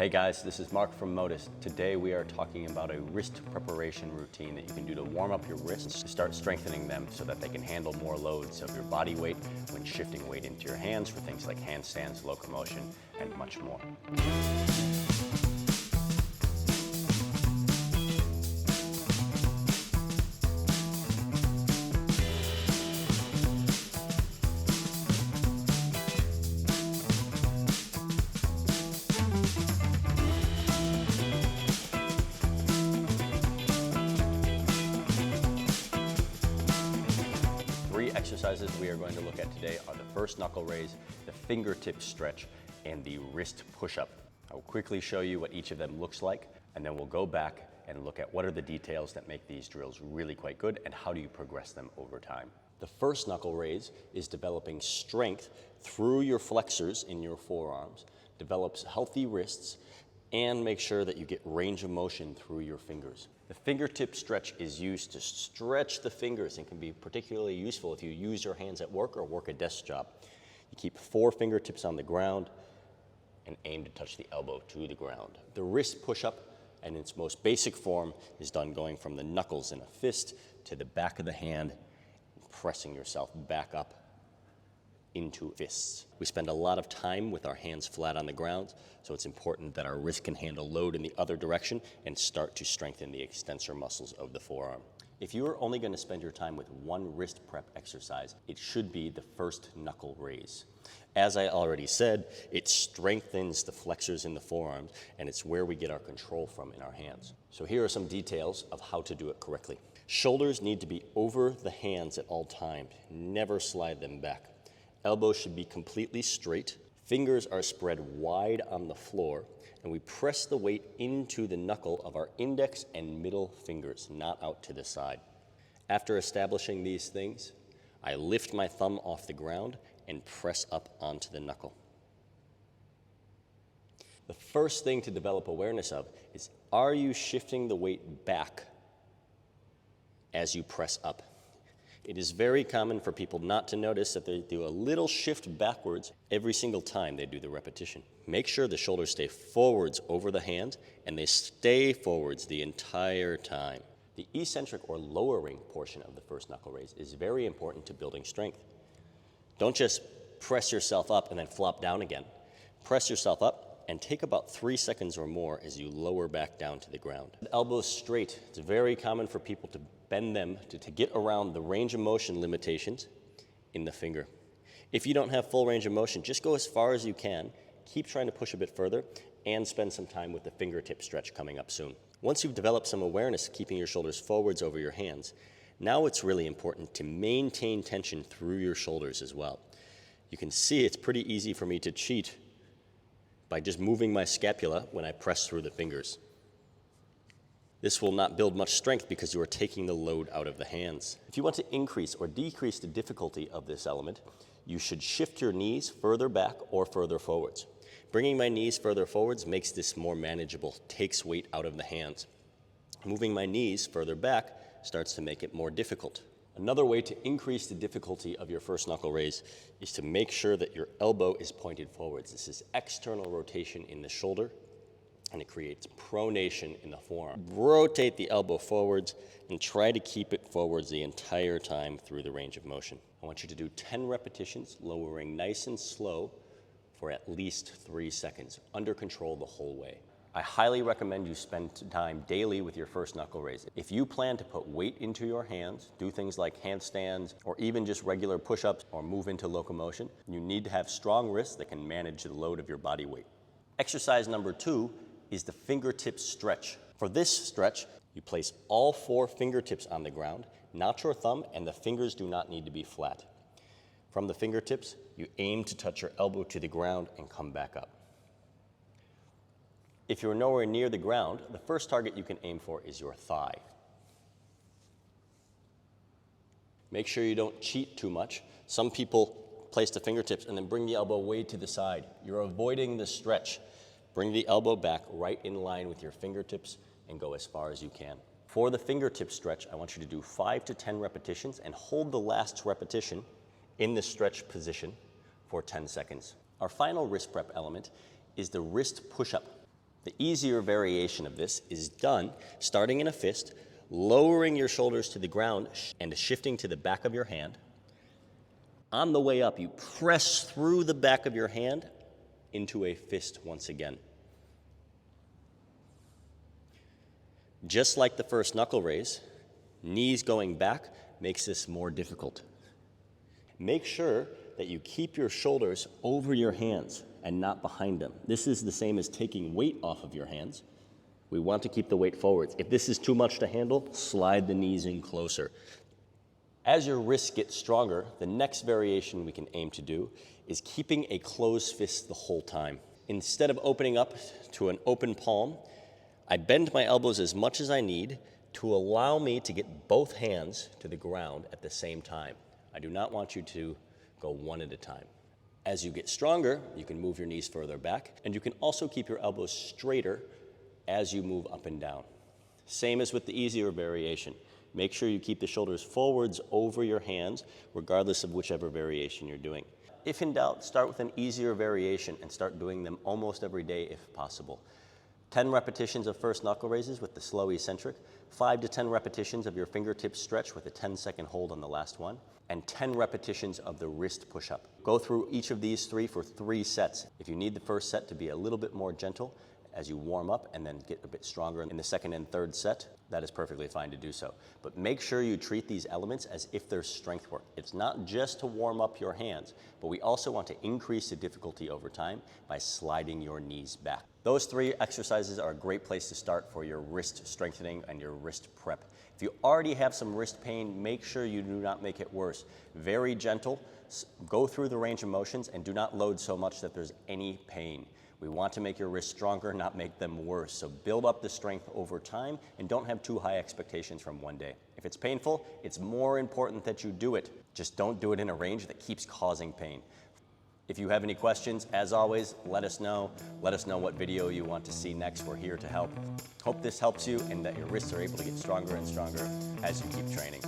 Hey guys, this is Mark from Modus. Today we are talking about a wrist preparation routine that you can do to warm up your wrists to start strengthening them so that they can handle more loads of your body weight when shifting weight into your hands for things like handstands, locomotion, and much more. Three exercises we are going to look at today are the first knuckle raise, the fingertip stretch, and the wrist push-up. I will quickly show you what each of them looks like, and then we'll go back and look at what are the details that make these drills really quite good and how do you progress them over time. The first knuckle raise is developing strength through your flexors in your forearms, develops healthy wrists, and make sure that you get range of motion through your fingers. The fingertip stretch is used to stretch the fingers and can be particularly useful if you use your hands at work or work a desk job. You keep 4 fingertips on the ground and aim to touch the elbow to the ground. The wrist push-up, in its most basic form, is done going from the knuckles in a fist to the back of the hand, pressing yourself back up into fists. We spend a lot of time with our hands flat on the ground, so it's important that our wrist can handle load in the other direction and start to strengthen the extensor muscles of the forearm. If you are only going to spend your time with one wrist prep exercise, it should be the first knuckle raise. As I already said, it strengthens the flexors in the forearms, and it's where we get our control from in our hands. So here are some details of how to do it correctly. Shoulders need to be over the hands at all times. Never slide them back. Elbows should be completely straight. Fingers are spread wide on the floor, and we press the weight into the knuckle of our index and middle fingers, not out to the side. After establishing these things, I lift my thumb off the ground and press up onto the knuckle. The first thing to develop awareness of is, are you shifting the weight back as you press up? It is very common for people not to notice that they do a little shift backwards every single time they do the repetition. Make sure the shoulders stay forwards over the hand and they stay forwards the entire time. The eccentric or lowering portion of the first knuckle raise is very important to building strength. Don't just press yourself up and then flop down again. Press yourself up and take about 3 seconds or more as you lower back down to the ground. The elbows straight. It's very common for people to bend them to get around the range of motion limitations in the finger. If you don't have full range of motion, just go as far as you can. Keep trying to push a bit further and spend some time with the fingertip stretch coming up soon. Once you've developed some awareness keeping your shoulders forwards over your hands, now it's really important to maintain tension through your shoulders as well. You can see it's pretty easy for me to cheat by just moving my scapula when I press through the fingers. This will not build much strength because you are taking the load out of the hands. If you want to increase or decrease the difficulty of this element, you should shift your knees further back or further forwards. Bringing my knees further forwards makes this more manageable, takes weight out of the hands. Moving my knees further back starts to make it more difficult. Another way to increase the difficulty of your first knuckle raise is to make sure that your elbow is pointed forwards. This is external rotation in the shoulder, and it creates pronation in the forearm. Rotate the elbow forwards and try to keep it forwards the entire time through the range of motion. I want you to do 10 repetitions, lowering nice and slow for at least 3 seconds, under control the whole way. I highly recommend you spend time daily with your first knuckle raise. If you plan to put weight into your hands, do things like handstands, or even just regular push-ups or move into locomotion, you need to have strong wrists that can manage the load of your body weight. Exercise number 2 is the fingertip stretch. For this stretch, you place all 4 fingertips on the ground, not your thumb, and the fingers do not need to be flat. From the fingertips, you aim to touch your elbow to the ground and come back up. If you're nowhere near the ground, the first target you can aim for is your thigh. Make sure you don't cheat too much. Some people place the fingertips and then bring the elbow way to the side. You're avoiding the stretch. Bring the elbow back right in line with your fingertips and go as far as you can. For the fingertip stretch, I want you to do 5 to 10 repetitions and hold the last repetition in the stretch position for 10 seconds. Our final wrist prep element is the wrist push-up. The easier variation of this is done starting in a fist, lowering your shoulders to the ground and shifting to the back of your hand. On the way up, you press through the back of your hand into a fist once again. Just like the first knuckle raise, knees going back makes this more difficult. Make sure that you keep your shoulders over your hands and not behind them. This is the same as taking weight off of your hands. We want to keep the weight forwards. If this is too much to handle, slide the knees in closer. As your wrists get stronger, the next variation we can aim to do is keeping a closed fist the whole time. Instead of opening up to an open palm, I bend my elbows as much as I need to allow me to get both hands to the ground at the same time. I do not want you to go one at a time. As you get stronger, you can move your knees further back, and you can also keep your elbows straighter as you move up and down. Same as with the easier variation. Make sure you keep the shoulders forwards over your hands, regardless of whichever variation you're doing. If in doubt, start with an easier variation and start doing them almost every day if possible. 10 repetitions of first knuckle raises with the slow eccentric, 5 to 10 repetitions of your fingertip stretch with a 10-second hold on the last one, and 10 repetitions of the wrist push-up. Go through each of these 3 for 3 sets. If you need the first set to be a little bit more gentle as you warm up and then get a bit stronger in the second and third set, that is perfectly fine to do so. But make sure you treat these elements as if they're strength work. It's not just to warm up your hands, but we also want to increase the difficulty over time by sliding your knees back. Those 3 exercises are a great place to start for your wrist strengthening and your wrist prep. If you already have some wrist pain, make sure you do not make it worse. Very gentle, go through the range of motions and do not load so much that there's any pain. We want to make your wrists stronger, not make them worse. So build up the strength over time and don't have too high expectations from one day. If it's painful, it's more important that you do it. Just don't do it in a range that keeps causing pain. If you have any questions, as always, let us know. Let us know what video you want to see next. We're here to help. Hope this helps you and that your wrists are able to get stronger and stronger as you keep training.